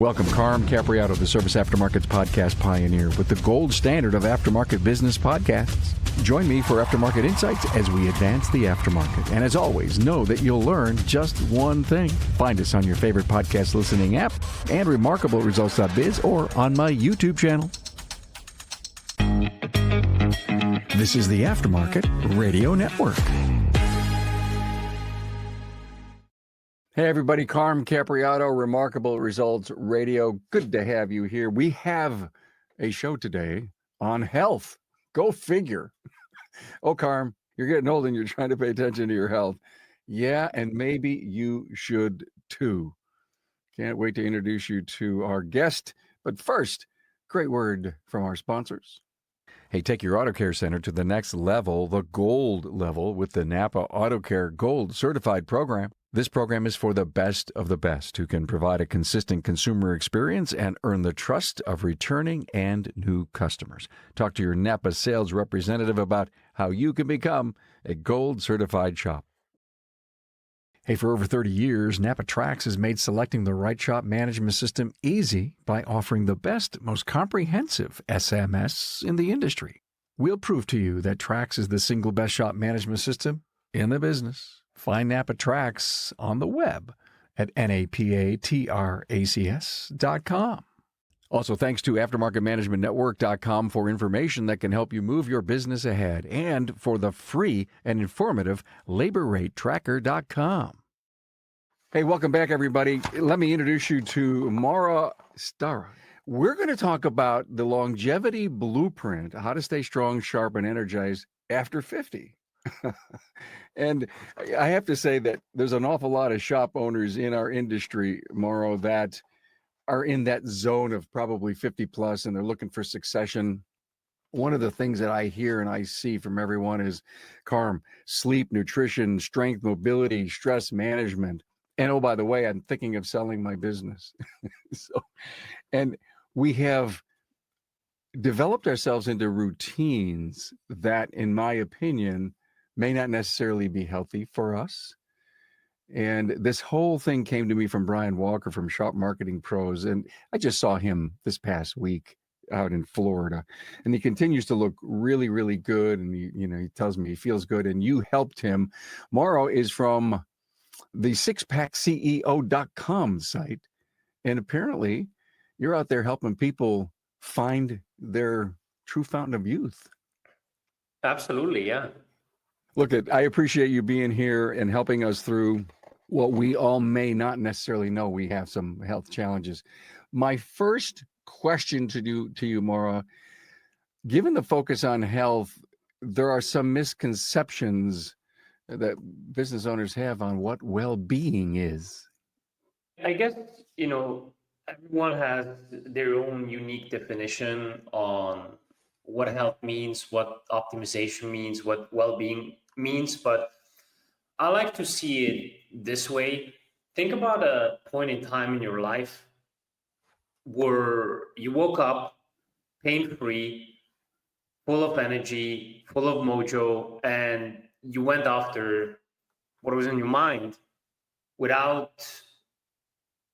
Welcome, Carm Capriato, the Service Aftermarkets Podcast Pioneer, with the gold standard of aftermarket business podcasts. Join me for Aftermarket Insights as we advance the aftermarket. And as always, know that you'll learn just one thing. Find us on your favorite podcast listening app and remarkableresults.biz or on my YouTube channel. This is the Aftermarket Radio Network. Hey everybody, Carm Capriato, Remarkable Results Radio. Good to have you here. We have a show today on health. Go figure. Oh, Carm, you're getting old and you're trying to pay attention to your health. Yeah, and maybe you should too. Can't wait to introduce you to our guest. But first, great word from our sponsors. Hey, take your auto care center to the next level, the gold level, with the NAPA Auto Care Gold Certified Program. This program is for the best of the best who can provide a consistent consumer experience and earn the trust of returning and new customers. Talk to your NAPA sales representative about how you can become a gold certified shop. Hey, for over 30 years, NAPA Trax has made selecting the right shop management system easy by offering the best, most comprehensive SMS in the industry. We'll prove to you that Trax is the single best shop management system in the business. Find NAPA Trax on the web at napatracs.com. Also, thanks to aftermarketmanagementnetwork.com for information that can help you move your business ahead, and for the free and informative laborratetracker.com. Hey, welcome back, everybody. Let me introduce you to Mauro Stara. We're going to talk about the longevity blueprint, how to stay strong, sharp, and energized after 50. And I have to say that there's an awful lot of shop owners in our industry, Mauro, that are in that zone of probably 50 plus, and they're looking for succession. One of the things that I hear and I see from everyone is, Carm, sleep, nutrition, strength, mobility, stress management. And oh, by the way, I'm thinking of selling my business. And we have developed ourselves into routines that, in my opinion, may not necessarily be healthy for us. And this whole thing came to me from Brian Walker from Shop Marketing Pros. And I just saw him this past week out in Florida. And he continues to look really, really good. And he tells me he feels good. And you helped him. Mauro is from the sixpackceo.com site. And apparently you're out there helping people find their true fountain of youth. Absolutely, yeah. Look, I appreciate you being here and helping us through what we all may not necessarily know. We have some health challenges. My first question to you, Mauro, given the focus on health, there are some misconceptions that business owners have on what well-being is. I guess, everyone has their own unique definition on what health means, what optimization means, what well-being means, but I like to see it this way. Think about a point in time in your life where you woke up pain-free, full of energy, full of mojo, and you went after what was in your mind without,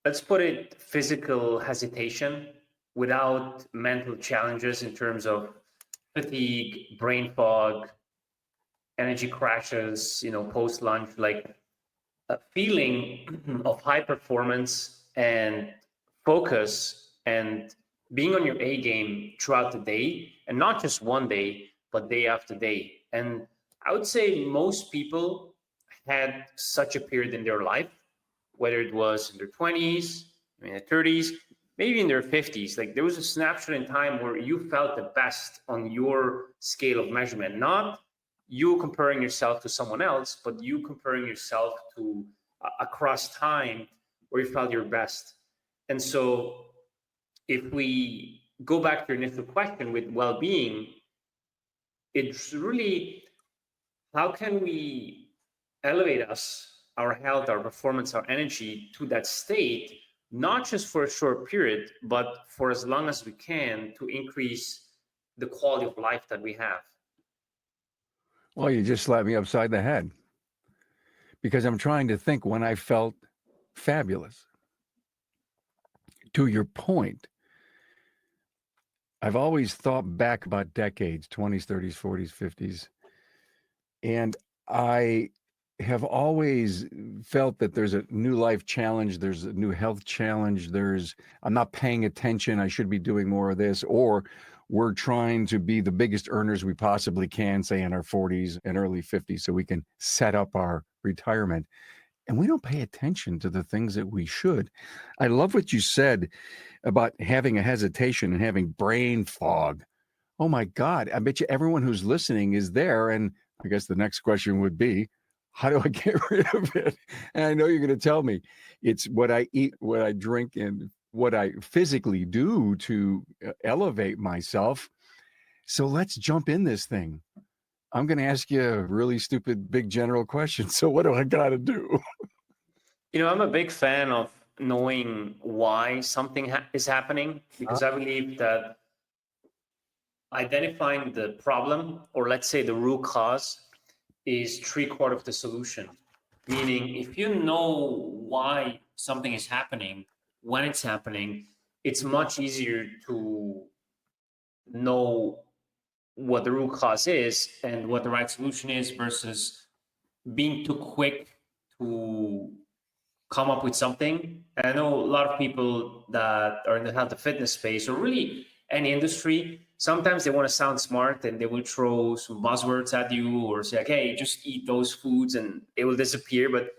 let's put it, physical hesitation, without mental challenges in terms of fatigue, brain fog, energy crashes, post lunch, like a feeling of high performance and focus and being on your A game throughout the day, and not just one day, but day after day. And I would say most people had such a period in their life, whether it was in their 20s, in their 30s, maybe in their 50s. Like there was a snapshot in time where you felt the best on your scale of measurement, not you comparing yourself to someone else, but you comparing yourself to across time where you felt your best. And so if we go back to your initial question with well-being, it's really, how can we elevate our health, our performance, our energy to that state, not just for a short period, but for as long as we can, to increase the quality of life that we have? Well, you just slapped me upside the head, because I'm trying to think when I felt fabulous. To your point, I've always thought back about decades, 20s, 30s, 40s, 50s, and I have always felt that there's a new life challenge, there's a new health challenge, I'm not paying attention, I should be doing more of this, or we're trying to be the biggest earners we possibly can, say in our 40s and early 50s, so we can set up our retirement. And we don't pay attention to the things that we should. I love what you said about having a hesitation and having brain fog. Oh my God, I bet you everyone who's listening is there. And I guess the next question would be, how do I get rid of it? And I know you're going to tell me it's what I eat, what I drink, and what I physically do to elevate myself. So let's jump in this thing. I'm going to ask you a really stupid, big general question. So what do I got to do? I'm a big fan of knowing why something is happening, because I believe that identifying the problem, or let's say the root cause, is 3/4 of the solution. Meaning, if you know why something is happening, when it's happening, it's much easier to know what the root cause is and what the right solution is, versus being too quick to come up with something. And I know a lot of people that are in the health and fitness space, or really any industry, sometimes they want to sound smart and they will throw some buzzwords at you, or say, like, hey, just eat those foods and it will disappear. But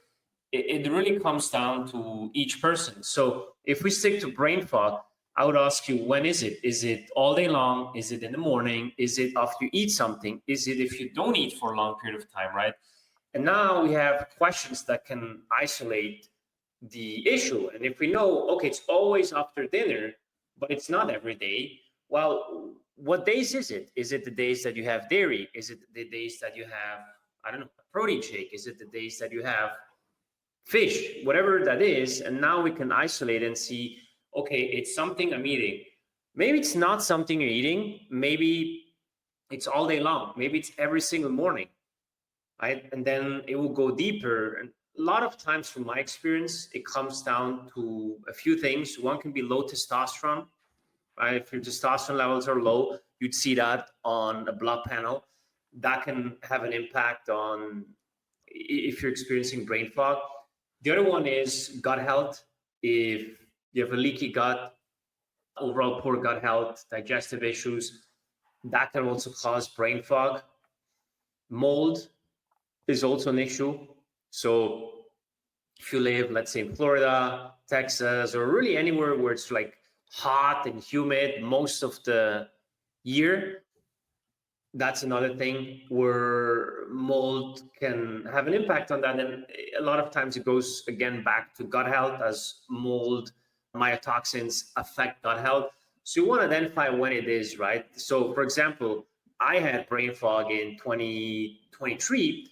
it really comes down to each person. So if we stick to brain fog, I would ask you, when is it? Is it all day long? Is it in the morning? Is it after you eat something? Is it if you don't eat for a long period of time, right? And now we have questions that can isolate the issue. And if we know, okay, it's always after dinner, but it's not every day, well, what days is it? Is it the days that you have dairy? Is it the days that you have, I don't know, a protein shake? Is it the days that you have fish? Whatever that is. And now we can isolate and see, okay, it's something I'm eating. Maybe it's not something you're eating. Maybe it's all day long. Maybe it's every single morning, right? And then it will go deeper. And a lot of times, from my experience, it comes down to a few things. One can be low testosterone, right? If your testosterone levels are low, you'd see that on a blood panel. That can have an impact on if you're experiencing brain fog. The other one is gut health. If you have a leaky gut, overall poor gut health, digestive issues, that can also cause brain fog. Mold is also an issue. So if you live, let's say, in Florida, Texas, or really anywhere where it's like hot and humid most of the year, that's another thing where mold can have an impact on that. And a lot of times it goes again back to gut health, as mold mycotoxins affect gut health. So you want to identify when it is, right? So for example, I had brain fog in 2023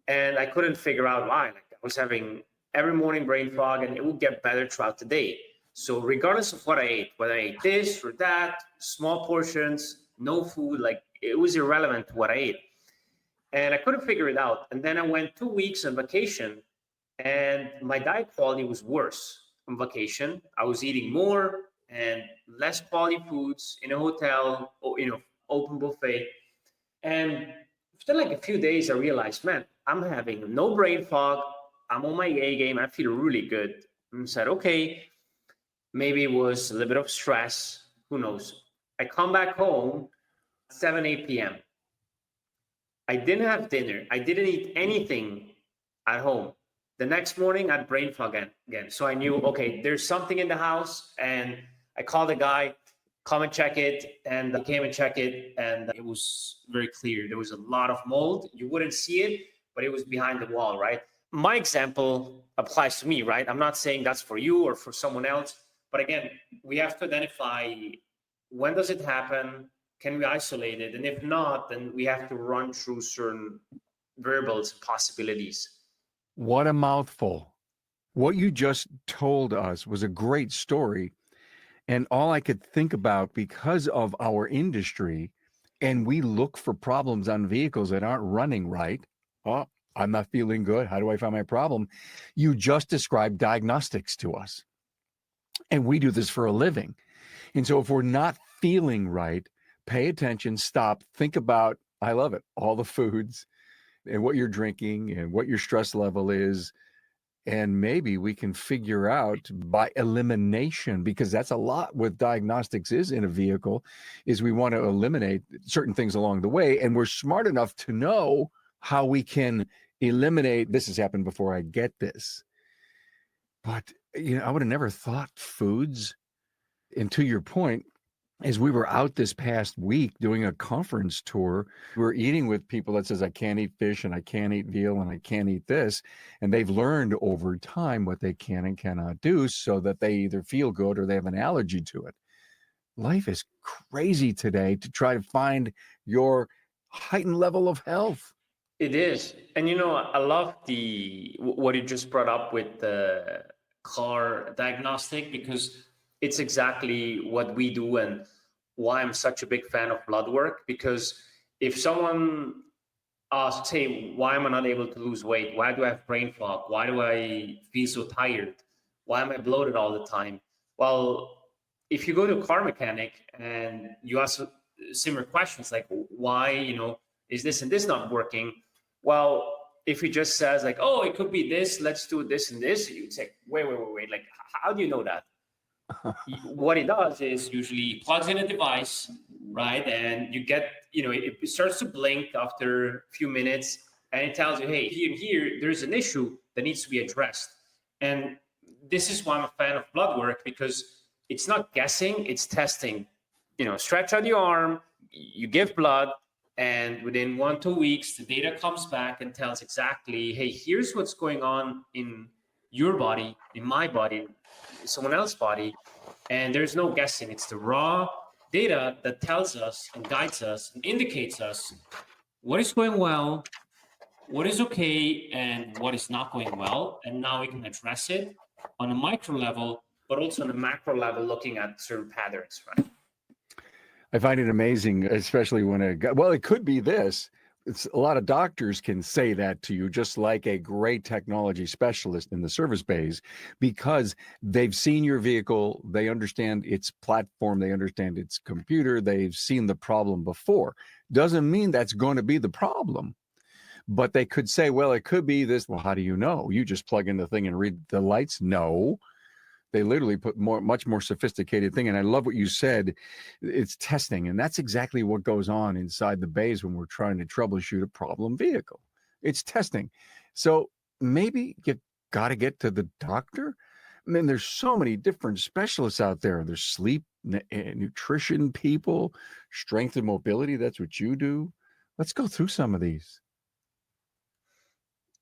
and I couldn't figure out why. Like, I was having every morning brain fog, and it would get better throughout the day. So regardless of what I ate, whether I ate this or that, small portions, no food, like, it was irrelevant to what I ate. And I couldn't figure it out. And then I went 2 weeks on vacation, and my diet quality was worse on vacation. I was eating more and less quality foods in a hotel, or, open buffet. And after like a few days, I realized, man, I'm having no brain fog. I'm on my A game. I feel really good. And said, okay, maybe it was a little bit of stress. Who knows? I come back home 7, 8 p.m. I didn't have dinner. I didn't eat anything at home. The next morning, I had brain fog again. So I knew, okay, there's something in the house. And I called the guy, come and check it. And he came and checked it. And it was very clear. There was a lot of mold. You wouldn't see it, but it was behind the wall, right? My example applies to me, right? I'm not saying that's for you or for someone else. But again, we have to identify, when does it happen? Can we isolate it? And if not, then we have to run through certain variables and possibilities. What a mouthful. What you just told us was a great story. And all I could think about, because of our industry, and we look for problems on vehicles that aren't running right. Oh, I'm not feeling good. How do I find my problem? You just described diagnostics to us. And we do this for a living. And so if we're not feeling right, pay attention, stop, think about, I love it, all the foods and what you're drinking and what your stress level is. And maybe we can figure out by elimination, because that's a lot what diagnostics is in a vehicle, is we want to eliminate certain things along the way. And we're smart enough to know how we can eliminate, this has happened before, I get this. But, I would have never thought foods. And to your point, as we were out this past week doing a conference tour, we were eating with people that says, I can't eat fish and I can't eat veal and I can't eat this. And they've learned over time what they can and cannot do so that they either feel good or they have an allergy to it. Life is crazy today to try to find your heightened level of health. It is. And I love what you just brought up with the car diagnostic, because it's exactly what we do and why I'm such a big fan of blood work. Because if someone asks, hey, why am I not able to lose weight? Why do I have brain fog? Why do I feel so tired? Why am I bloated all the time? Well, if you go to a car mechanic and you ask similar questions like, why, is this and this not working? Well, if he just says like, oh, it could be this, let's do this and this, you'd say, wait. Like, how do you know that? What it does is usually plugs in a device, right? And you get, it starts to blink after a few minutes and it tells you, hey, here, there's an issue that needs to be addressed. And this is why I'm a fan of blood work, because it's not guessing, it's testing. Stretch out your arm, you give blood, and within 1 2 weeks, the data comes back and tells exactly, hey, here's what's going on in your body, in my body, someone else's body. And there's no guessing. It's the raw data that tells us and guides us and indicates us what is going well, what is okay, and what is not going well. And now we can address it on a micro level, but also on a macro level, looking at certain patterns, right? I find it amazing, especially when it could be this. It's a lot of doctors can say that to you, just like a great technology specialist in the service bays, because they've seen your vehicle, they understand its platform, they understand its computer, they've seen the problem before. Doesn't mean that's going to be the problem, but they could say, well, it could be this. Well, how do you know? You just plug in the thing and read the lights? No. They literally put much more sophisticated thing. And I love what you said. It's testing. And that's exactly what goes on inside the bays when we're trying to troubleshoot a problem vehicle. It's testing. So maybe you got to get to the doctor. I mean, there's so many different specialists out there. There's sleep, nutrition people, strength and mobility. That's what you do. Let's go through some of these.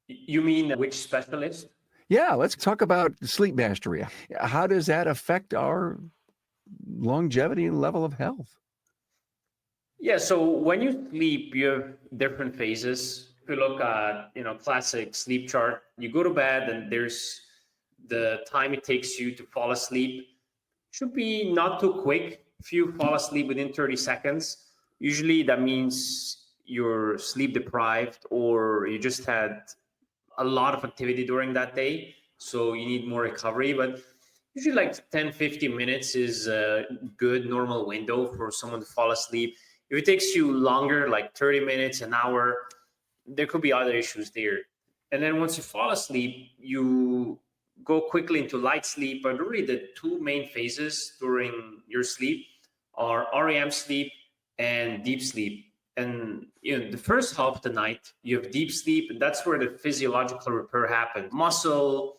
You mean which specialist? Yeah, let's talk about sleep mastery. How does that affect our longevity and level of health? Yeah, so when you sleep, you have different phases. If you look at, classic sleep chart, you go to bed and there's the time it takes you to fall asleep. Should be not too quick. If you fall asleep within 30 seconds, usually that means you're sleep deprived or you just had a lot of activity during that day, so you need more recovery. But usually like 10-15 minutes is a good normal window for someone to fall asleep. If it takes you longer, like 30 minutes, an hour, there could be other issues there. And then once you fall asleep, you go quickly into light sleep. But really the two main phases during your sleep are REM sleep and deep sleep. And the first half of the night, you have deep sleep, and that's where the physiological repair happens. Muscle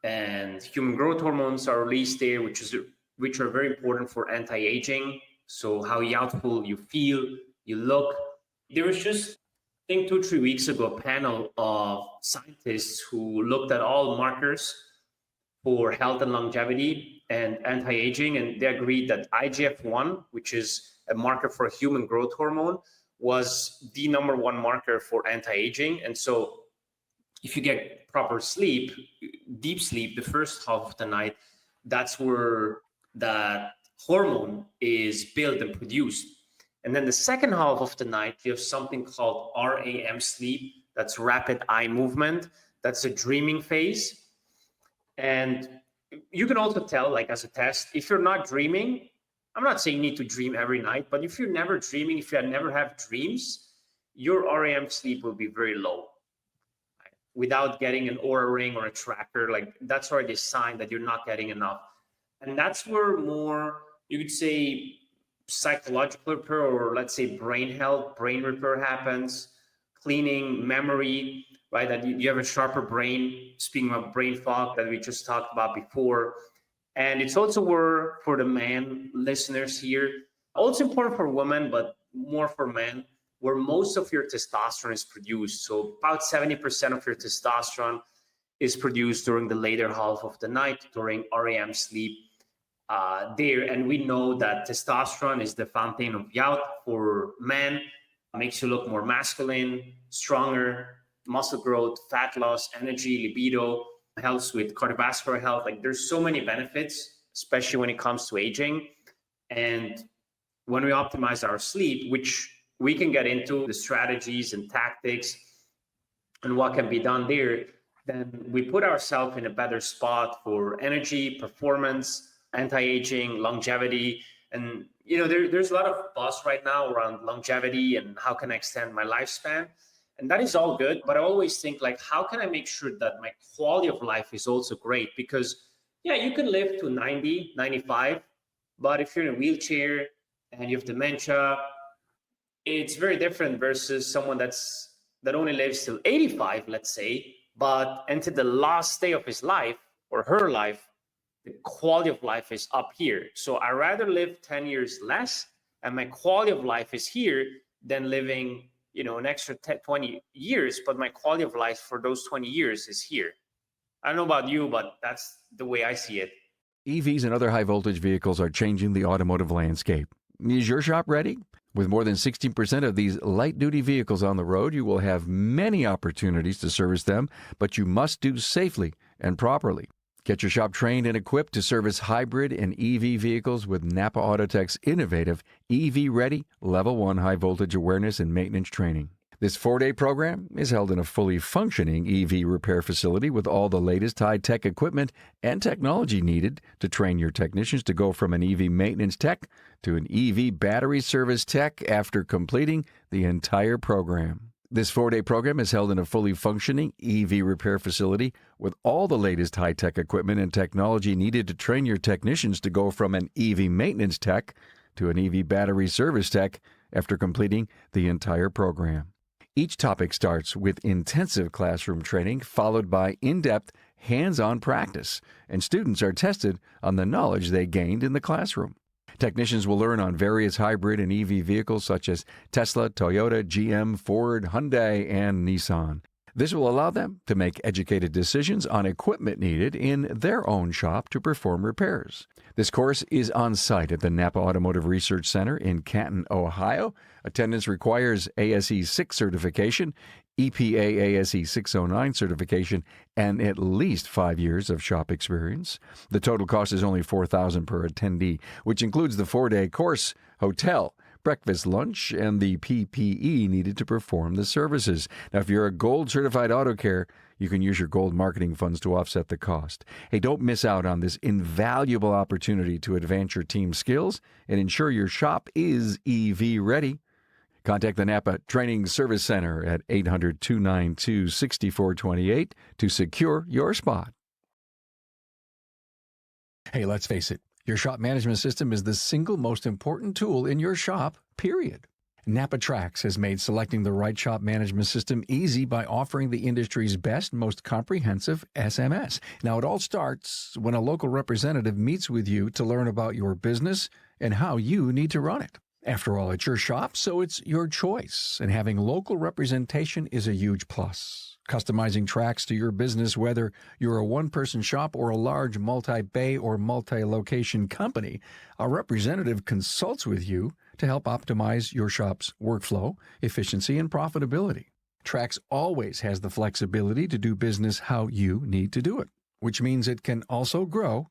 and human growth hormones are released there, which are very important for anti-aging. So how youthful you feel, you look. There was just, I think 2-3 weeks ago, a panel of scientists who looked at all markers for health and longevity and anti-aging, and they agreed that IGF-1, which is a marker for human growth hormone, was the number one marker for anti-aging. And so if you get proper sleep, deep sleep, the first half of the night, that's where that hormone is built and produced. And then the second half of the night, you have something called REM sleep. That's rapid eye movement. That's a dreaming phase. And you can also tell, like as a test, if you're not dreaming. I'm not saying you need to dream every night, but if you're never dreaming, if you never have dreams, your REM sleep will be very low. Without getting an Oura ring or a tracker, like that's already a sign that you're not getting enough. And that's where more, you could say, psychological repair, or let's say brain health, brain repair happens, cleaning, memory, right? That you have a sharper brain, speaking of brain fog that we just talked about before. And it's also where, for the man listeners here, also important for women, but more for men, where most of your testosterone is produced. So about 70% of your testosterone is produced during the later half of the night, during REM sleep there. And we know that testosterone is the fountain of youth for men, makes you look more masculine, stronger, muscle growth, fat loss, energy, libido, helps with cardiovascular health. Like there's so many benefits, especially when it comes to aging. And when we optimize our sleep, which we can get into the strategies and tactics and what can be done there, then we put ourselves in a better spot for energy, performance, anti-aging, longevity. And there's a lot of buzz right now around longevity and how can I extend my lifespan. And that is all good, but I always think, like, how can I make sure that my quality of life is also great? Because yeah, you can live to 90, 95, but if you're in a wheelchair and you have dementia, it's very different versus someone that only lives till 85, let's say, but until the last day of his life or her life, the quality of life is up here. So I rather live 10 years less and my quality of life is here than living, an extra 10, 20 years, but my quality of life for those 20 years is here. I don't know about you, but that's the way I see it. EVs and other high-voltage vehicles are changing the automotive landscape. Is your shop ready? With more than 16% of these light-duty vehicles on the road, you will have many opportunities to service them, but you must do safely and properly. Get your shop trained and equipped to service hybrid and EV vehicles with NAPA Autotech's innovative EV-ready Level 1 high-voltage awareness and maintenance training. This 4-day program is held in a fully functioning EV repair facility with all the latest high-tech equipment and technology needed to train your technicians to go from an EV maintenance tech to an EV battery service tech after completing the entire program. This 4-day program is held in a fully functioning EV repair facility with all the latest high-tech equipment and technology needed to train your technicians to go from an EV maintenance tech to an EV battery service tech after completing the entire program. Each topic starts with intensive classroom training, followed by in-depth, hands-on practice, and students are tested on the knowledge they gained in the classroom. Technicians will learn on various hybrid and EV vehicles such as Tesla, Toyota, GM, Ford, Hyundai, and Nissan. This will allow them to make educated decisions on equipment needed in their own shop to perform repairs. This course is on site at the NAPA Automotive Research Center in Canton, Ohio. Attendance requires ASE 6 certification, EPA ASE 609 certification, and at least 5 years of shop experience. The total cost is only $4,000 per attendee, which includes the 4-day course, hotel, breakfast, lunch, and the PPE needed to perform the services. Now, if you're a Gold Certified Auto Care, you can use your Gold marketing funds to offset the cost. Hey, don't miss out on this invaluable opportunity to advance your team's skills and ensure your shop is EV ready. Contact the NAPA Training Service Center at 800-292-6428 to secure your spot. Hey, let's face it. Your shop management system is the single most important tool in your shop, period. NAPA Trax has made selecting the right shop management system easy by offering the industry's best, most comprehensive SMS. Now, it all starts when a local representative meets with you to learn about your business and how you need to run it. After all, it's your shop, so it's your choice, and having local representation is a huge plus. Customizing Trax to your business, whether you're a one-person shop or a large multi-bay or multi-location company, a representative consults with you to help optimize your shop's workflow, efficiency, and profitability. Trax always has the flexibility to do business how you need to do it, which means it can also grow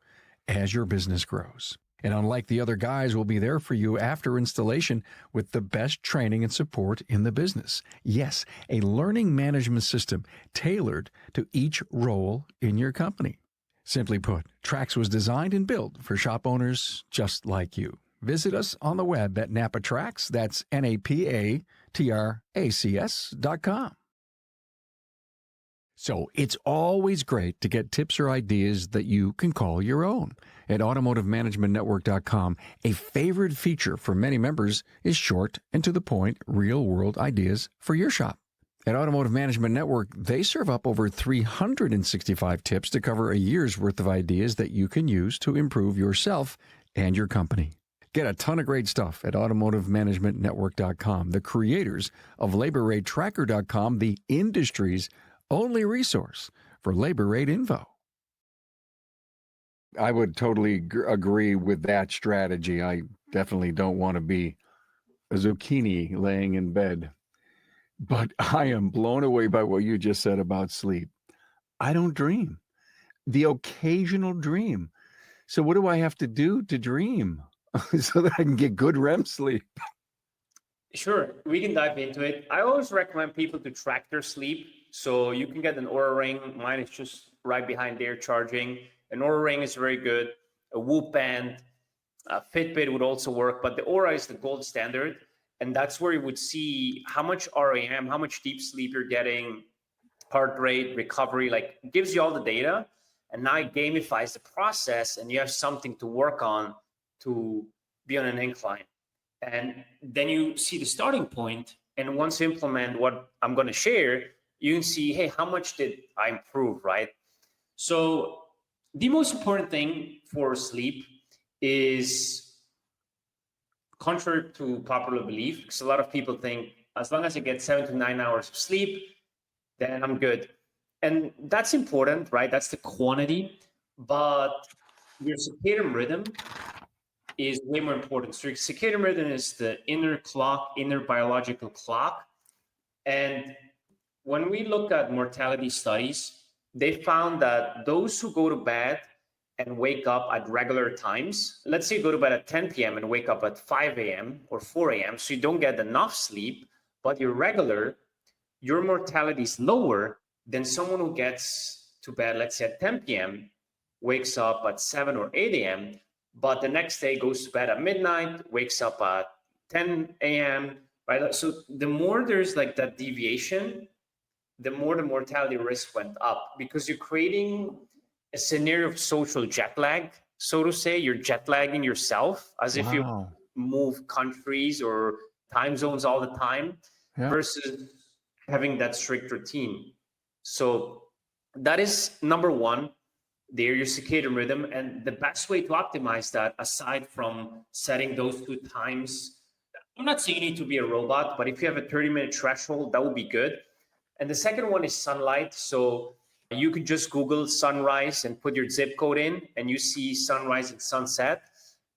as your business grows. And unlike the other guys, will be there for you after installation with the best training and support in the business. Yes, a learning management system tailored to each role in your company. Simply put, Trax was designed and built for shop owners just like you. Visit us on the web at NAPATRACS, that's NAPATRACS.com. So it's always great to get tips or ideas that you can call your own. At AutomotiveManagementNetwork.com, a favorite feature for many members is short and to the point, real-world ideas for your shop. At Automotive Management Network, they serve up over 365 tips to cover a year's worth of ideas that you can use to improve yourself and your company. Get a ton of great stuff at AutomotiveManagementNetwork.com, the creators of LaborRateTracker.com, the industry's only resource for labor rate info. I would totally agree with that strategy. I definitely don't want to be a zucchini laying in bed. But I am blown away by what you just said about sleep. I don't dream. The occasional dream. So what do I have to do to dream so that I can get good REM sleep? Sure, we can dive into it. I always recommend people to track their sleep. So you can get an Oura Ring. Mine is just right behind there charging. An Oura Ring is very good. A Whoop Band, a Fitbit would also work, but the Oura is the gold standard. And that's where you would see how much REM, how much deep sleep you're getting, heart rate, recovery, like gives you all the data. And now it gamifies the process and you have something to work on to be on an incline. And then you see the starting point. And once you implement what I'm going to share, you can see, hey, how much did I improve, right? So the most important thing for sleep is, contrary to popular belief, because a lot of people think as long as I get 7 to 9 hours of sleep, then I'm good. And that's important, right? That's the quantity. But your circadian rhythm is way more important. So your circadian rhythm is the inner clock, inner biological clock. And when we look at mortality studies, they found that those who go to bed and wake up at regular times, let's say you go to bed at 10 p.m. and wake up at 5 a.m. or 4 a.m., so you don't get enough sleep, but you're regular, your mortality is lower than someone who gets to bed, let's say at 10 p.m., wakes up at 7 or 8 a.m., but the next day goes to bed at midnight, wakes up at 10 a.m., right? So the more there's like that deviation, the more the mortality risk went up, because you're creating a scenario of social jet lag, so to say. You're jet lagging yourself as if you move countries or time zones all the time, versus having that strict routine. So that is number one, there, your circadian rhythm. And the best way to optimize that, aside from setting those two times, I'm not saying you need to be a robot, but if you have a 30-minute threshold, that would be good. And the second one is sunlight. So you could just Google sunrise and put your zip code in, and you see sunrise and sunset.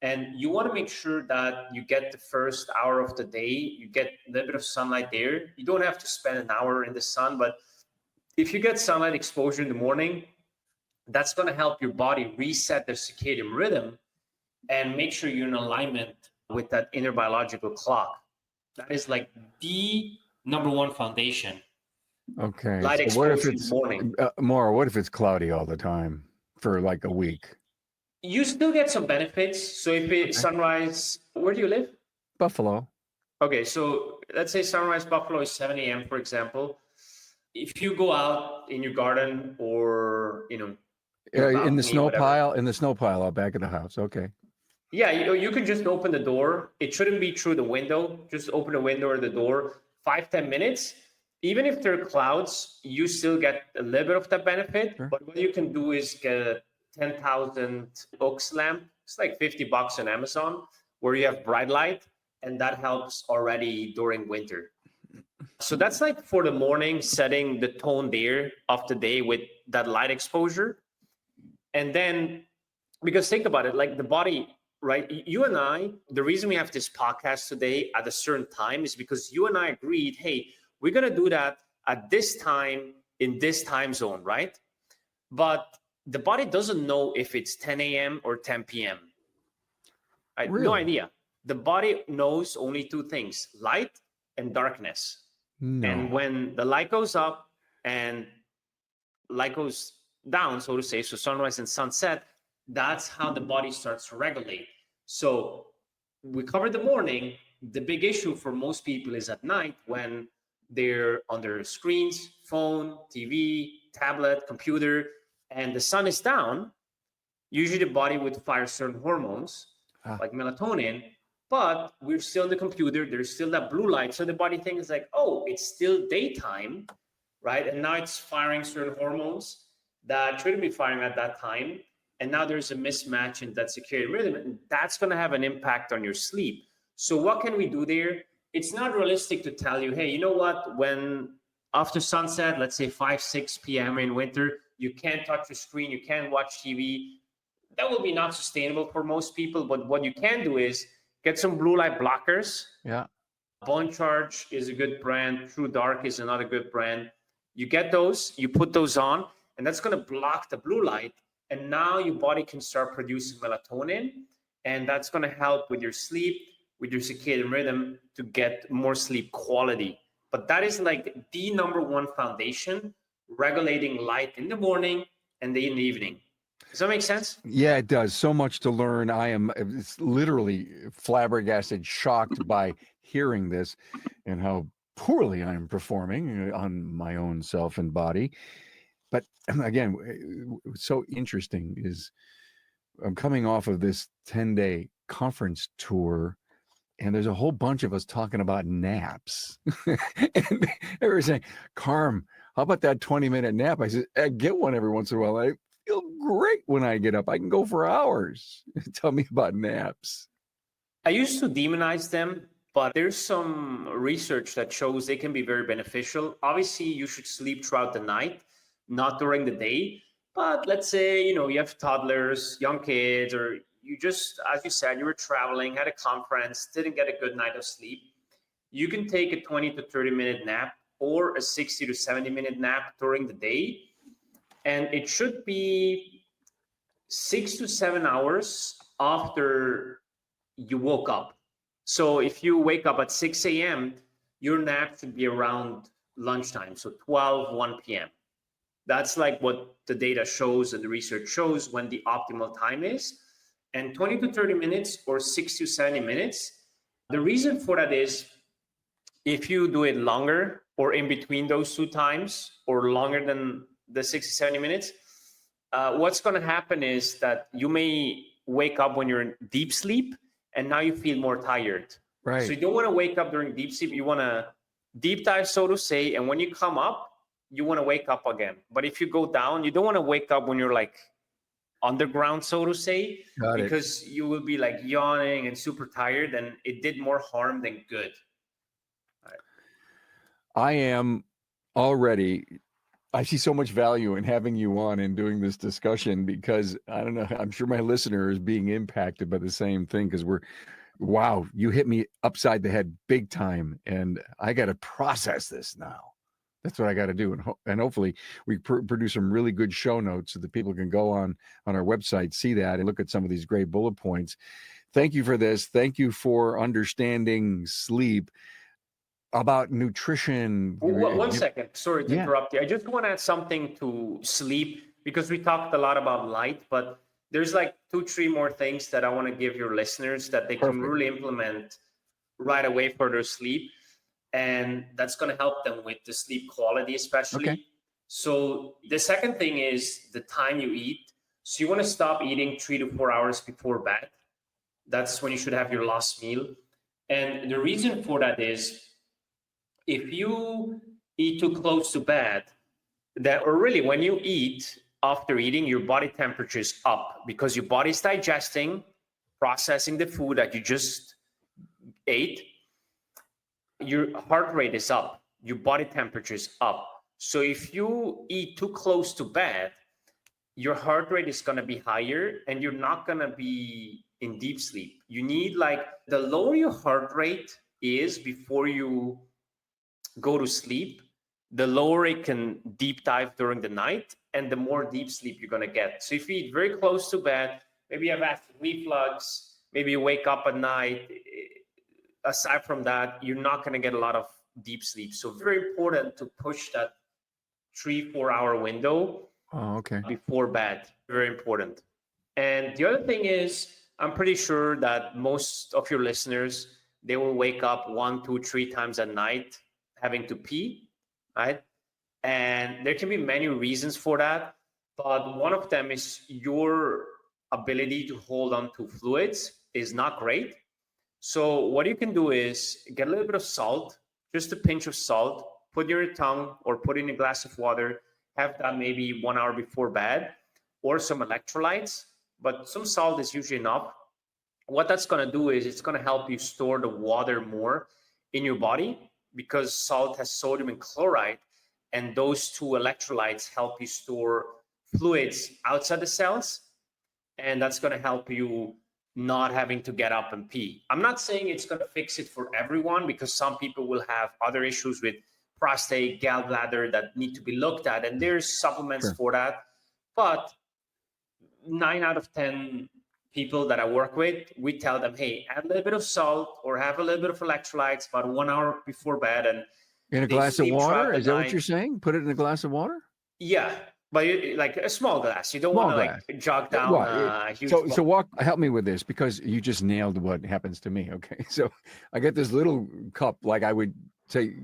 And you want to make sure that you get the first hour of the day, you get a little bit of sunlight there. You don't have to spend an hour in the sun, but if you get sunlight exposure in the morning, that's going to help your body reset their circadian rhythm and make sure you're in alignment with that inner biological clock. That is like the number one foundation. Okay. Light So exposure what if in it's the morning. Mauro, what if it's cloudy all the time for like a week? You still get some benefits. So if it's sunrise, where do you live? Buffalo. Okay, so let's say sunrise Buffalo is 7 a.m., for example. If you go out in your garden or, your in the balcony, snow whatever. pile, out back of the house. Okay. Yeah, you can just open the door. It shouldn't be through the window. Just open the window or the door, 5-10 minutes. Even if there are clouds, you still get a little bit of that benefit. Sure. But what you can do is get a 10,000 Oaks lamp. It's like $50 on Amazon, where you have bright light, and that helps already during winter. So that's like for the morning, setting the tone there of the day with that light exposure. And then, because think about it, like the body, right? You and I, the reason we have this podcast today at a certain time is because you and I agreed, hey, we're going to do that at this time in this time zone, right? But the body doesn't know if it's 10 a.m. or 10 p.m. Right? Really? No idea. The body knows only two things, light and darkness. No. And when the light goes up and light goes down, so to say, so sunrise and sunset, that's how the body starts to regulate. So we covered the morning. The big issue for most people is at night when they're on their screens, phone, TV, tablet, computer, and the sun is down. Usually the body would fire certain hormones like melatonin, but we're still in the computer. There's still that blue light. So the body thinks like, oh, it's still daytime, right? And now it's firing certain hormones that shouldn't be firing at that time. And now there's a mismatch in that circadian rhythm, and that's going to have an impact on your sleep. So what can we do there? It's not realistic to tell you, hey, you know what? When after sunset, let's say 5, 6 p.m. in winter, you can't touch your screen, you can't watch TV. That will be not sustainable for most people. But what you can do is get some blue light blockers. Yeah. Bone Charge is a good brand. True Dark is another good brand. You get those, you put those on, and that's going to block the blue light. And now your body can start producing melatonin, and that's going to help with your sleep, with your circadian rhythm to get more sleep quality. But that is like the number one foundation, regulating light in the morning and in the evening. Does that make sense? Yeah, it does. So much to learn. It's literally flabbergasted, shocked by hearing this and how poorly I'm performing on my own self and body. But again, what's so interesting is I'm coming off of this 10-day conference tour, and there's a whole bunch of us talking about naps. And they were saying, Carm, how about that 20-minute nap? I said, I get one every once in a while. I feel great when I get up. I can go for hours. Tell me about naps. I used to demonize them, but there's some research that shows they can be very beneficial. Obviously, you should sleep throughout the night, not during the day. But let's say, you have toddlers, young kids, or you just, as you said, you were traveling, had a conference, didn't get a good night of sleep. You can take a 20 to 30-minute nap or a 60 to 70-minute nap during the day. And it should be 6 to 7 hours after you woke up. So if you wake up at 6 a.m., your nap should be around lunchtime, so 12, 1 p.m. That's like what the data shows and the research shows when the optimal time is. And 20 to 30 minutes or 60 to 70 minutes, the reason for that is if you do it longer or in between those two times or longer than the 60, 70 minutes, what's going to happen is that you may wake up when you're in deep sleep and now you feel more tired. Right. So you don't want to wake up during deep sleep. You want to deep dive, so to say. And when you come up, you want to wake up again. But if you go down, you don't want to wake up when you're like underground, so to say, because you will be like yawning and super tired, and it did more harm than good. I am already, I see so much value in having you on and doing this discussion because I don't know, I'm sure my listener is being impacted by the same thing because wow, you hit me upside the head big time and I got to process this now. That's what I got to do. And hopefully we produce some really good show notes so that people can go on our website, see that and look at some of these great bullet points. Thank you for this. Thank you for understanding sleep. About nutrition. One second. Sorry to interrupt you. I just want to add something to sleep because we talked a lot about light, but there's like 2, 3 more things that I want to give your listeners that they can really implement right away for their sleep. And that's going to help them with the sleep quality, especially. Okay. So the second thing is the time you eat. So you want to stop eating 3 to 4 hours before bed. That's when you should have your last meal. And the reason for that is if you eat too close to bed, or really when you eat, after eating, your body temperature is up because your body's digesting, processing the food that you just ate. Your heart rate is up, your body temperature is up. So if you eat too close to bed, your heart rate is going to be higher and you're not going to be in deep sleep. You need the lower your heart rate is before you go to sleep, the lower it can deep dive during the night and the more deep sleep you're going to get. So if you eat very close to bed, maybe you have acid reflux, maybe you wake up at night, aside from that, you're not going to get a lot of deep sleep. So very important to push that 3-4 hour window. Oh, okay. before bed. Very important. And the other thing is, I'm pretty sure that most of your listeners, they will wake up 1, 2, 3 times at night having to pee, right? And there can be many reasons for that, but one of them is your ability to hold on to fluids is not great. So what you can do is get a little bit of salt, just a pinch of salt, put in your tongue or put in a glass of water, have that maybe 1 hour before bed, or some electrolytes, but some salt is usually enough. What that's going to do is it's going to help you store the water more in your body because salt has sodium and chloride, and those two electrolytes help you store fluids outside the cells, and that's going to help you not having to get up and pee. I'm not saying it's going to fix it for everyone because some people will have other issues with prostate, gallbladder that need to be looked at, and there's supplements for that. But 9 out of 10 people that I work with, we tell them, hey, add a little bit of salt or have a little bit of electrolytes about 1 hour before bed. And in a glass of water? Is that what you're saying? Put it in a glass of water? Yeah, but like a small glass. You don't want to like jog down a huge. So help me with this because you just nailed what happens to me. Okay, so I get this little cup, like I would say,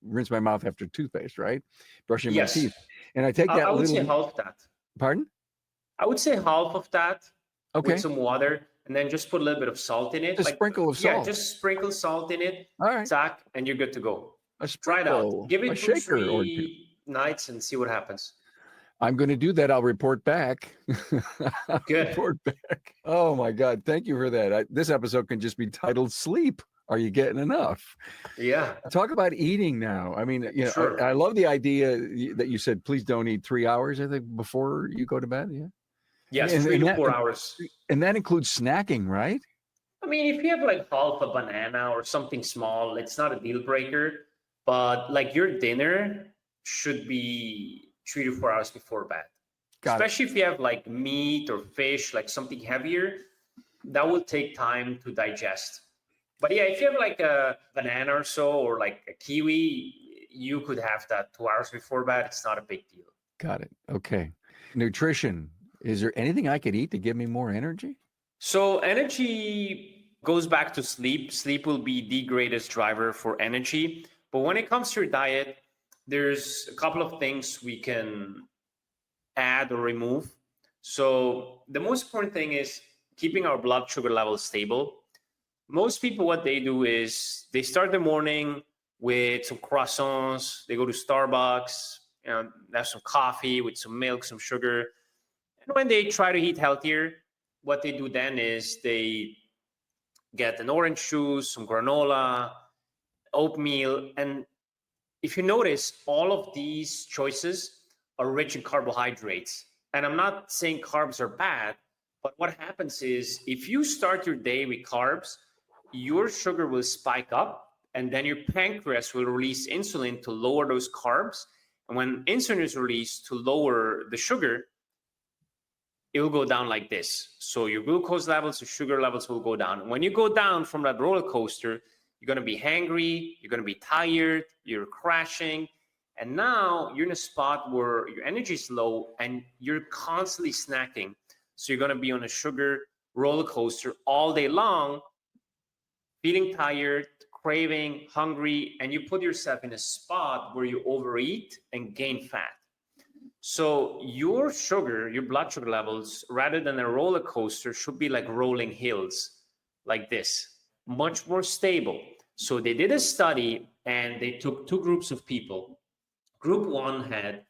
rinse my mouth after toothpaste, right? Brushing my teeth, and I take that. I would say half of that. Pardon? I would say half of that. Okay. With some water, and then just put a little bit of salt in it. A sprinkle of salt. Yeah, just sprinkle salt in it. All right. Zack, and you're good to go. Try it out. Give it 2-3 nights and see what happens. I'm going to do that. I'll report back. Good. Report back. Oh my God. Thank you for that. This episode can just be titled Sleep. Are you getting enough? Yeah. Talk about eating now. I mean, you know, sure. I love the idea that you said, please don't eat 3 hours, I think, before you go to bed. Yeah. Yes, 3 to 4 hours. And that includes snacking, right? I mean, if you have like half a banana or something small, it's not a deal breaker. But like your dinner should be 3 to 4 hours before bed. Especially if you have like meat or fish, like something heavier, that will take time to digest. But yeah, if you have like a banana or so, or like a kiwi, you could have that 2 hours before bed. It's not a big deal. Got it. Okay. Nutrition. Is there anything I could eat to give me more energy? So energy goes back to sleep. Sleep will be the greatest driver for energy. But when it comes to your diet, there's a couple of things we can add or remove. So the most important thing is keeping our blood sugar levels stable. Most people, what they do is they start the morning with some croissants. They go to Starbucks, you know, have some coffee with some milk, some sugar. And when they try to eat healthier, what they do then is they get an orange juice, some granola, oatmeal. And if you notice, all of these choices are rich in carbohydrates. And I'm not saying carbs are bad, but what happens is if you start your day with carbs, your sugar will spike up, and then your pancreas will release insulin to lower those carbs. And when insulin is released to lower the sugar, it will go down like this. So your glucose levels, your sugar levels will go down. When you go down from that roller coaster, you're going to be hangry, you're going to be tired, you're crashing. And now you're in a spot where your energy is low and you're constantly snacking. So you're going to be on a sugar roller coaster all day long, feeling tired, craving, hungry, and you put yourself in a spot where you overeat and gain fat. So your sugar, your blood sugar levels, rather than a roller coaster, should be like rolling hills, like this, much more stable. So they did a study and they took two groups of people. Group one had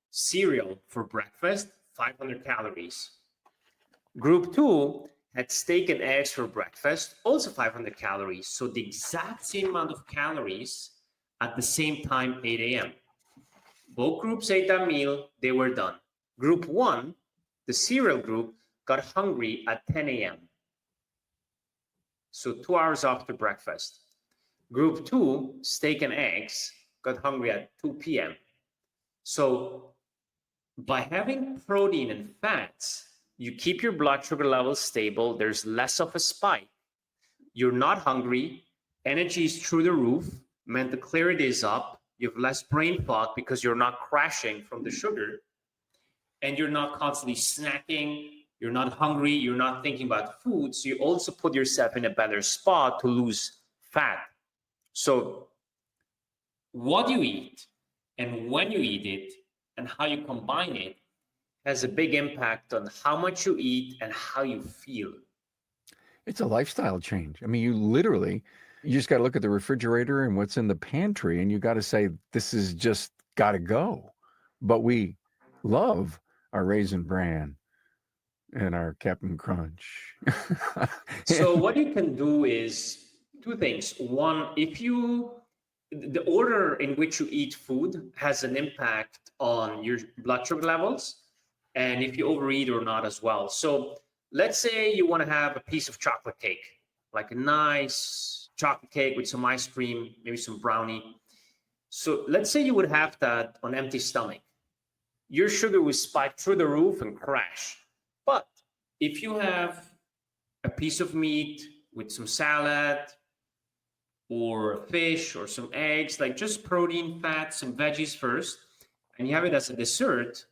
cereal for breakfast, 500 calories. Group two had steak and eggs for breakfast, also 500 calories. So the exact same amount of calories at the same time, 8 a.m. Both groups ate that meal, they were done. Group one, the cereal group, got hungry at 10 a.m. So 2 hours after breakfast. Group two, steak and eggs, got hungry at 2 p.m. So by having protein and fats, you keep your blood sugar levels stable. There's less of a spike. You're not hungry. Energy is through the roof. Mental clarity is up. You have less brain fog because you're not crashing from the sugar. and you're not constantly snacking, you're not hungry, you're not thinking about food. So you also put yourself in a better spot to lose fat. So what you eat and when you eat it and how you combine it has a big impact on how much you eat and how you feel. It's a lifestyle change. I mean, you just got to look at the refrigerator and what's in the pantry, and you got to say, this is just got to go. But we love our Raisin Bran and our Captain Crunch. So what you can do is two things. One, the order in which you eat food has an impact on your blood sugar levels and if you overeat or not as well. So let's say you want to have a piece of chocolate cake, like a nice chocolate cake with some ice cream, maybe some brownie. So let's say you would have that on empty stomach. Your sugar will spike through the roof and crash. But if you have a piece of meat with some salad or fish or some eggs, like just protein, fat, some veggies first, and you have it as a dessert,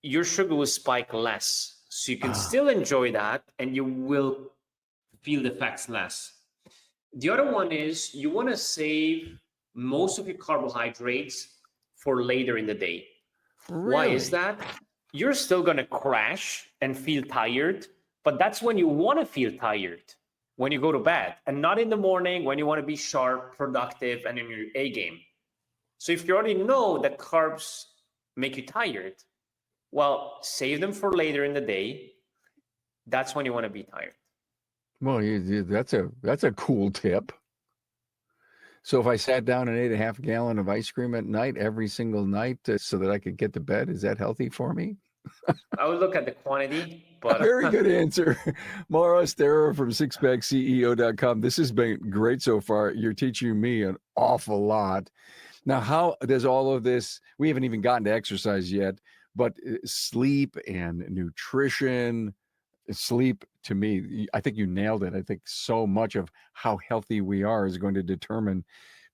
your sugar will spike less. So you can still enjoy that and you will feel the effects less. The other one is you want to save most of your carbohydrates for later in the day. Really? Why is that? You're still going to crash and feel tired, but that's when you want to feel tired, when you go to bed, and not in the morning when you want to be sharp, productive, and in your A game. So if you already know that carbs make you tired, well, save them for later in the day. That's when you want to be tired. Well, that's a cool tip. So if I sat down and ate a half gallon of ice cream at night every single night so that I could get to bed, is that healthy for me? I would look at the quantity, but very good answer. Mauro Stara from sixpackceo.com. This has been great so far. You're teaching me an awful lot. Now, how does all of this, we haven't even gotten to exercise yet, but sleep and nutrition, sleep to me, I think you nailed it. I think so much of how healthy we are is going to determine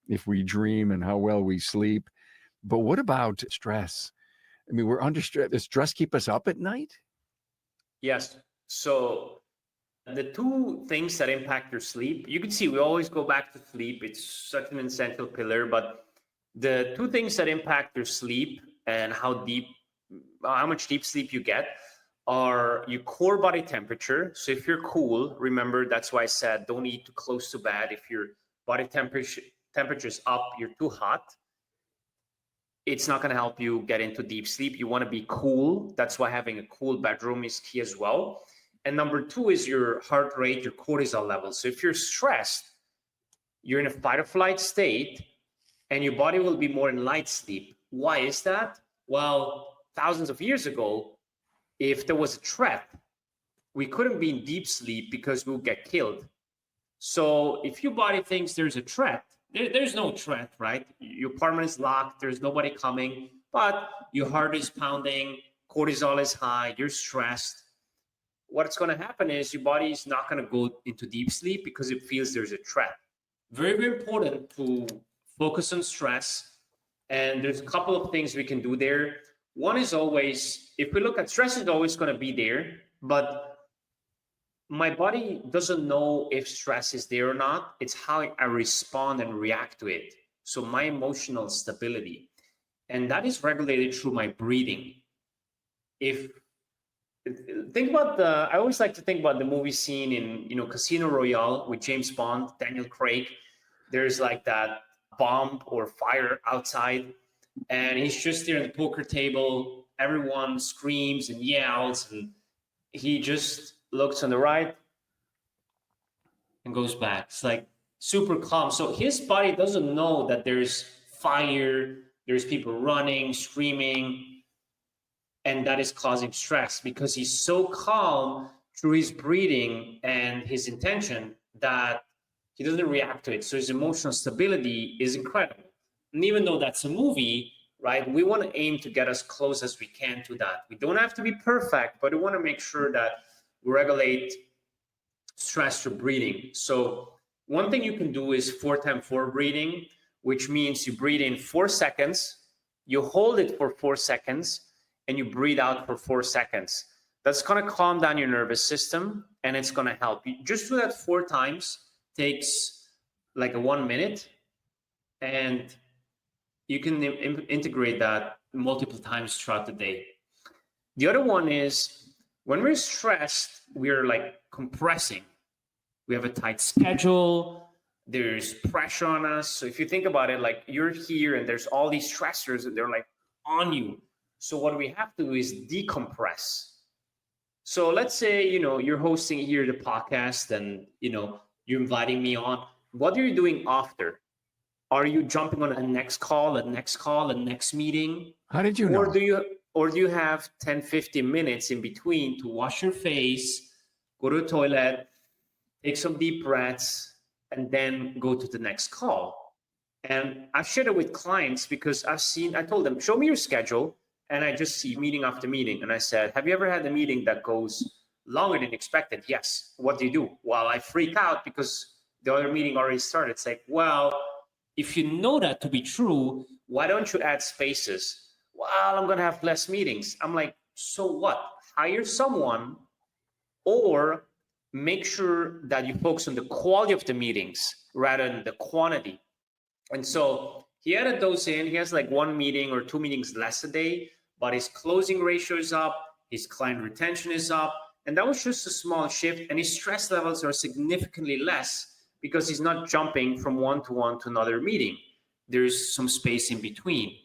if we dream and how well we sleep. But what about stress? I mean, we're under stress. Does stress keep us up at night? Yes. So the two things that impact your sleep, you can see we always go back to sleep. It's such an essential pillar, but the two things that impact your sleep and how much deep sleep you get are your core body temperature. So if you're cool, remember, that's why I said don't eat too close to bed. If your body temperature is up, you're too hot, it's not going to help you get into deep sleep. You want to be cool. That's why having a cool bedroom is key as well. And number two is your heart rate, your cortisol level. So if you're stressed, you're in a fight or flight state and your body will be more in light sleep. Why is that? Well, thousands of years ago, if there was a threat, we couldn't be in deep sleep because we'll get killed. So if your body thinks there's a threat, there's no threat, right? Your apartment is locked, there's nobody coming, but your heart is pounding, cortisol is high, you're stressed. What's going to happen is your body is not going to go into deep sleep because it feels there's a threat. Very, very important to focus on stress. And there's a couple of things we can do there. One is always, if we look at stress, is always going to be there, but my body doesn't know if stress is there or not. It's how I respond and react to it. So my emotional stability, and that is regulated through my breathing. I always like to think about the movie scene in Casino Royale with James Bond, Daniel Craig. There's like that bomb or fire outside, and he's just there at the poker table. Everyone screams and yells, and he just looks on the right and goes back. It's like super calm. So his body doesn't know that there's fire, there's people running, screaming, and that is causing stress because he's so calm through his breathing and his intention that he doesn't react to it. So his emotional stability is incredible. And even though that's a movie, right, we want to aim to get as close as we can to that. We don't have to be perfect, but we want to make sure that we regulate stress through breathing. So one thing you can do is 4-10-4 breathing, which means you breathe in 4 seconds, you hold it for 4 seconds, and you breathe out for 4 seconds. That's going to calm down your nervous system, and it's going to help you. Just do that 4 times. Takes like 1 minute, and you can integrate that multiple times throughout the day. The other one is when we're stressed, we're like compressing. We have a tight schedule. There's pressure on us. So if you think about it, like you're here and there's all these stressors and they're like on you. So what we have to do is decompress. So let's say, you're hosting here the podcast and, you're inviting me on. What are you doing after? Are you jumping on a next call, a next meeting? How did you know? Or do you have 10, 15 minutes in between to wash your face, go to the toilet, take some deep breaths, and then go to the next call? And I've shared it with clients because I told them, show me your schedule. And I just see meeting after meeting. And I said, have you ever had a meeting that goes longer than expected? Yes. What do you do? Well, I freak out because the other meeting already started. It's like, well, if you know that to be true, why don't you add spaces? Well, I'm going to have less meetings. I'm like, so what? Hire someone or make sure that you focus on the quality of the meetings rather than the quantity. And so he added those in. He has like 1 meeting or 2 meetings less a day, but his closing ratio is up. His client retention is up. And that was just a small shift. And his stress levels are significantly less because he's not jumping from one to another meeting. There's some space in between.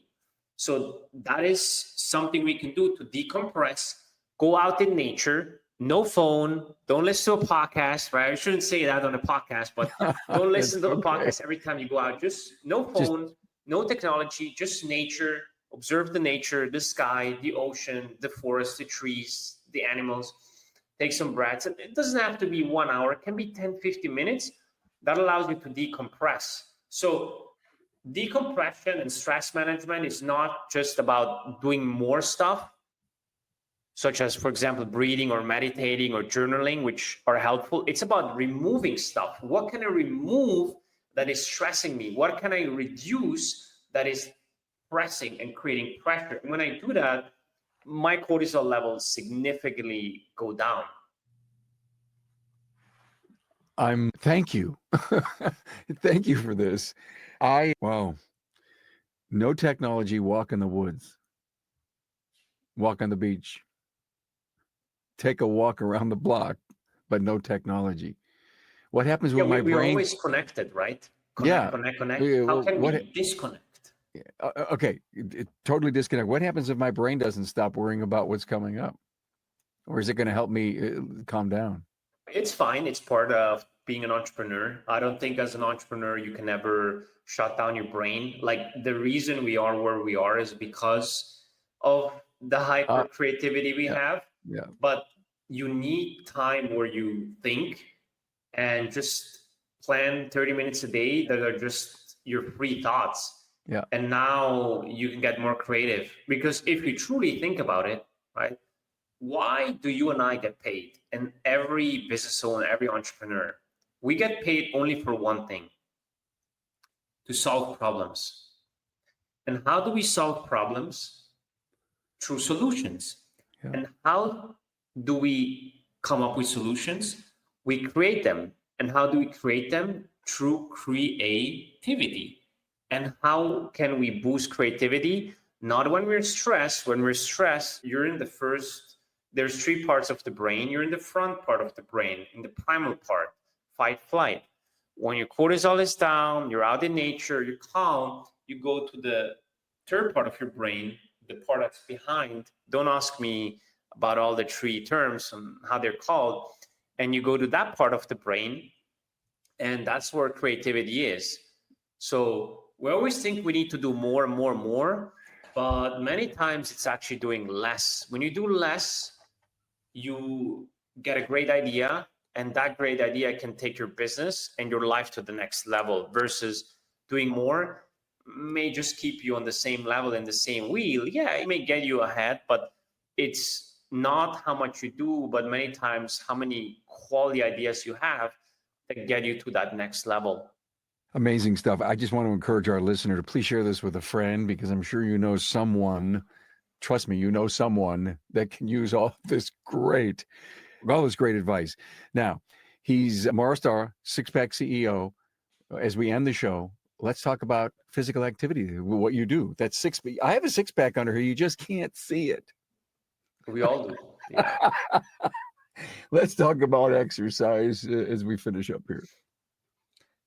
So that is something we can do to decompress, go out in nature, no phone, don't listen to a podcast, right? I shouldn't say that on a podcast, but don't listen to a podcast every time you go out. Just no phone, no technology, just nature. Observe the nature, the sky, the ocean, the forest, the trees, the animals. Take some breaths. It doesn't have to be 1 hour. It can be 10, 15 minutes. That allows you to decompress. So decompression and stress management is not just about doing more stuff, such as, for example, breathing or meditating or journaling, which are helpful. It's about removing stuff. What can I remove that is stressing me? What can I reduce that is pressing and creating pressure? And when I do that, my cortisol levels significantly go down. Thank you. Thank you for this. Wow. No technology, walk in the woods, walk on the beach, take a walk around the block, but no technology. What happens with my brain? We're always connected, right? Connect. How can we disconnect? Okay, totally disconnect. What happens if my brain doesn't stop worrying about what's coming up? Or is it going to help me calm down? It's fine. It's part of being an entrepreneur. I don't think as an entrepreneur, you can ever shut down your brain. Like the reason we are where we are is because of the hyper creativity we have. Yeah. But you need time where you think and just plan 30 minutes a day that are just your free thoughts. Yeah. And now you can get more creative, because if you truly think about it, right? Why do you and I get paid? And every business owner, every entrepreneur, we get paid only for one thing: to solve problems. And how do we solve problems? Through solutions. Yeah. And how do we come up with solutions? We create them. And how do we create them? Through creativity. And how can we boost creativity? Not when we're stressed. When we're stressed, you're in the first, there's 3 parts of the brain. You're in the front part of the brain, in the primal part, fight, flight. When your cortisol is down, you're out in nature, you're calm, you go to the third part of your brain, the part that's behind. Don't ask me about all the 3 terms and how they're called. And you go to that part of the brain, and that's where creativity is. So we always think we need to do more and more and more, but many times it's actually doing less. When you do less, you get a great idea, and that great idea can take your business and your life to the next level, versus doing more may just keep you on the same level in the same wheel. Yeah, it may get you ahead, but it's not how much you do, but many times how many quality ideas you have that get you to that next level. Amazing stuff. I just want to encourage our listener to please share this with a friend, because I'm sure you know someone trust me, you know someone that can use all this great advice. Now, he's Mauro Stara, Six Pack CEO. As we end the show, let's talk about physical activity, what you do. That's I have a six pack under here. You just can't see it. We all do. Yeah. Let's talk about exercise as we finish up here.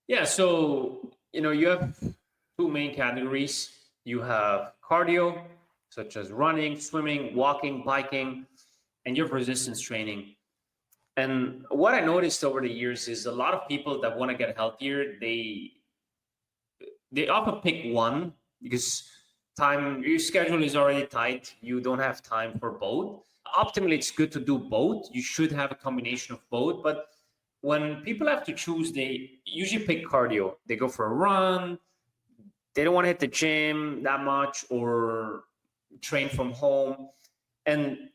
Yeah. So, you have two main categories. You have cardio, such as running, swimming, walking, biking, and you have resistance training. And what I noticed over the years is a lot of people that want to get healthier, they often pick one because your schedule is already tight. You don't have time for both. Optimally, it's good to do both. You should have a combination of both. But when people have to choose, they usually pick cardio. They go for a run. They don't want to hit the gym that much or train from home. And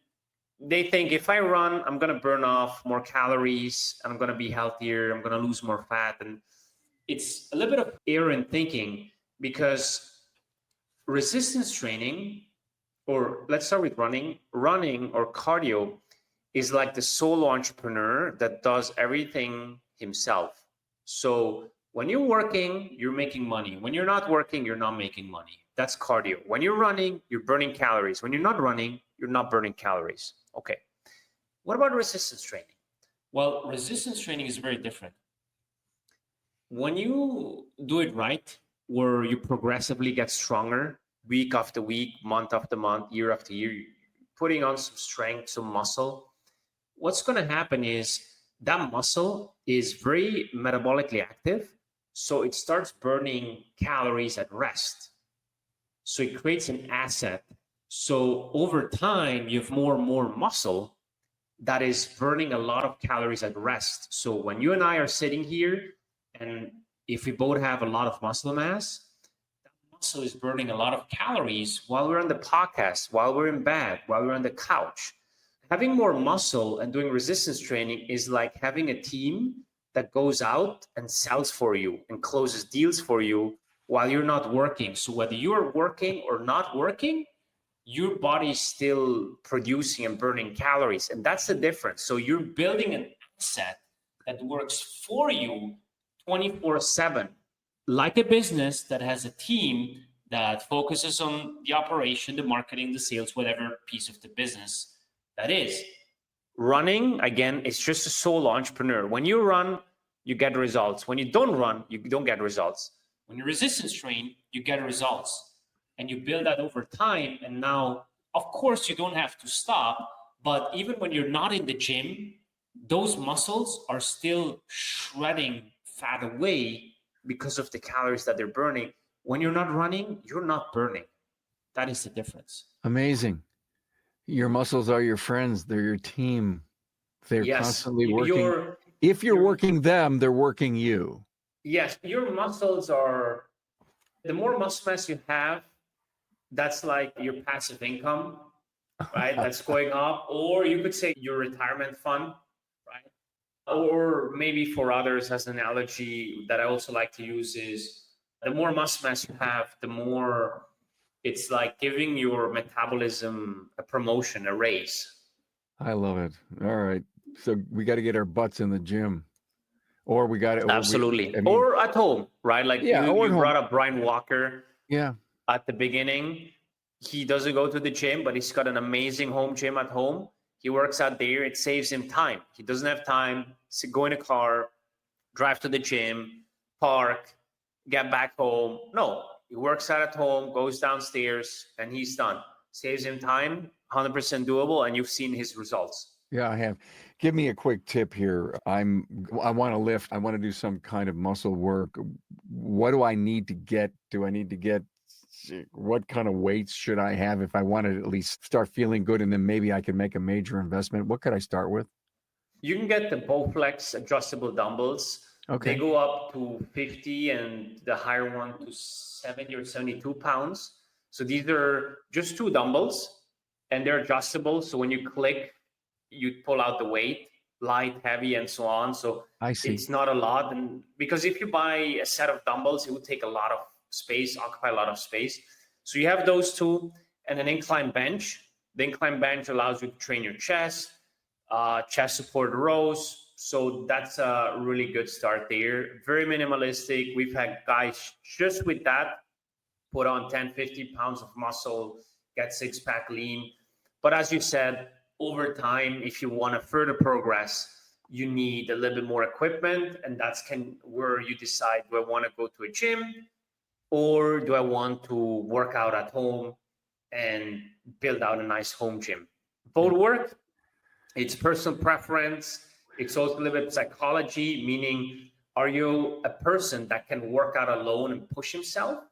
they think if I run, I'm going to burn off more calories. I'm going to be healthier. I'm going to lose more fat. And it's a little bit of error in thinking, because resistance training, or let's start with running or cardio, is like the solo entrepreneur that does everything himself. So when you're working, you're making money. When you're not working, you're not making money. That's cardio. When you're running, you're burning calories. When you're not running, you're not burning calories. Okay. What about resistance training? Well, resistance training is very different. When you do it right, where you progressively get stronger week after week, month after month, year after year, putting on some strength, some muscle, what's going to happen is that muscle is very metabolically active. So it starts burning calories at rest. So it creates an asset. So over time, you have more and more muscle that is burning a lot of calories at rest. So when you and I are sitting here, and if we both have a lot of muscle mass, that muscle is burning a lot of calories while we're on the podcast, while we're in bed, while we're on the couch. Having more muscle and doing resistance training is like having a team that goes out and sells for you and closes deals for you while you're not working. So whether you're working or not working, your body is still producing and burning calories. And that's the difference. So you're building an asset that works for you 24/7, like a business that has a team that focuses on the operation, the marketing, the sales, whatever piece of the business that is. Running, again, it's just a solo entrepreneur. When you run, you get results. When you don't run, you don't get results. When you resistance train, you get results. And you build that over time. And now, of course, you don't have to stop. But even when you're not in the gym, those muscles are still shredding fat away because of the calories that they're burning. When you're not running, you're not burning. That is the difference. Amazing. Your muscles are your friends. They're your team. They're constantly working. If you're working them, they're working you. Yes, your muscles are, the more muscle mass you have, that's like your passive income, right? That's going up. Or you could say your retirement fund, right? Or maybe for others, as an analogy that I also like to use is the more muscle mass you have, the more it's like giving your metabolism a promotion, a raise. I love it. All right. So we got to get our butts in the gym. Or we got to. Absolutely. Or at home, right? Like you brought up Brian Walker. Yeah. At the beginning, he doesn't go to the gym, but he's got an amazing home gym at home. He works out there. It saves him time. He doesn't have time to go in a car, drive to the gym, park, get back home. No, he works out at home, goes downstairs, and he's done. Saves him time, 100% doable, and you've seen his results. Yeah, I have. Give me a quick tip here. I want to lift. I want to do some kind of muscle work. What do I need to get? What kind of weights should I have if I want to at least start feeling good, and then maybe I can make a major investment? What could I start with? You can get the Bowflex adjustable dumbbells. Okay. They go up to 50 and the higher one to 70 or 72 pounds. So these are just two dumbbells and they're adjustable. So when you click, you pull out the weight, light, heavy, and so on. So I see. It's not a lot. And because if you buy a set of dumbbells, it would take a lot of space, occupy a lot of space. So you have those two. and an incline bench. The incline bench allows you to train your chest, chest support rows. So that's a really good start there. Very minimalistic. We've had guys just with that put on 10, 50 pounds of muscle, get six pack lean. But as you said, over time, if you want to further progress, you need a little bit more equipment. And that's where you decide, do I want to go to a gym or do I want to work out at home and build out a nice home gym? Both work. It's personal preference. It's also a little bit of psychology, meaning, are you a person that can work out alone and push himself?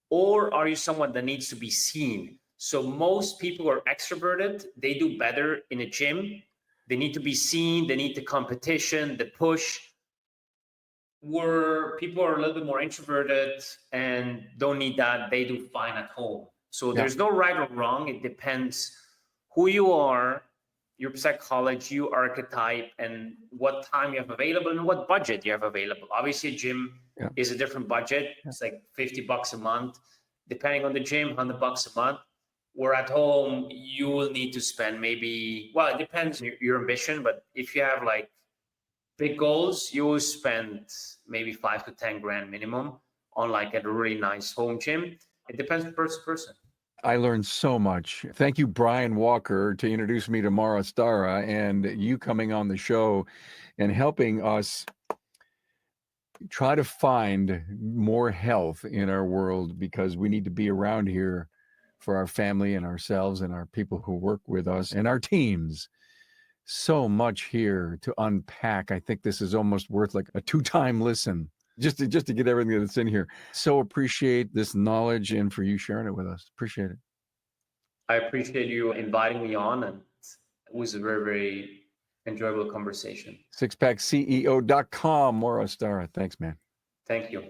Or are you someone that needs to be seen? So most people are extroverted. They do better in a gym. They need to be seen. They need the competition, the push. Where people are a little bit more introverted and don't need that, they do fine at home. So there's no right or wrong. It depends who you are, your psychology, your archetype, and what time you have available and what budget you have available. Obviously, a gym is a different budget. It's like $50 a month. Depending on the gym, $100 a month. Where at home, you will need to spend maybe, well, it depends on your ambition, but if you have like big goals, you will spend maybe 5 to 10 grand minimum on like a really nice home gym. It depends on person to person. I learned so much. Thank you, Brian Walker, to introduce me to Mauro Stara, and you coming on the show and helping us try to find more health in our world, because we need to be around here for our family and ourselves and our people who work with us and our teams. So much here to unpack. I think this is almost worth like a 2-time listen just to get everything that's in here. So appreciate this knowledge and for you sharing it with us. Appreciate it. I appreciate you inviting me on, and it was a very, very enjoyable conversation. Sixpackceo.com, Mauro Stara. Thanks, man. Thank you.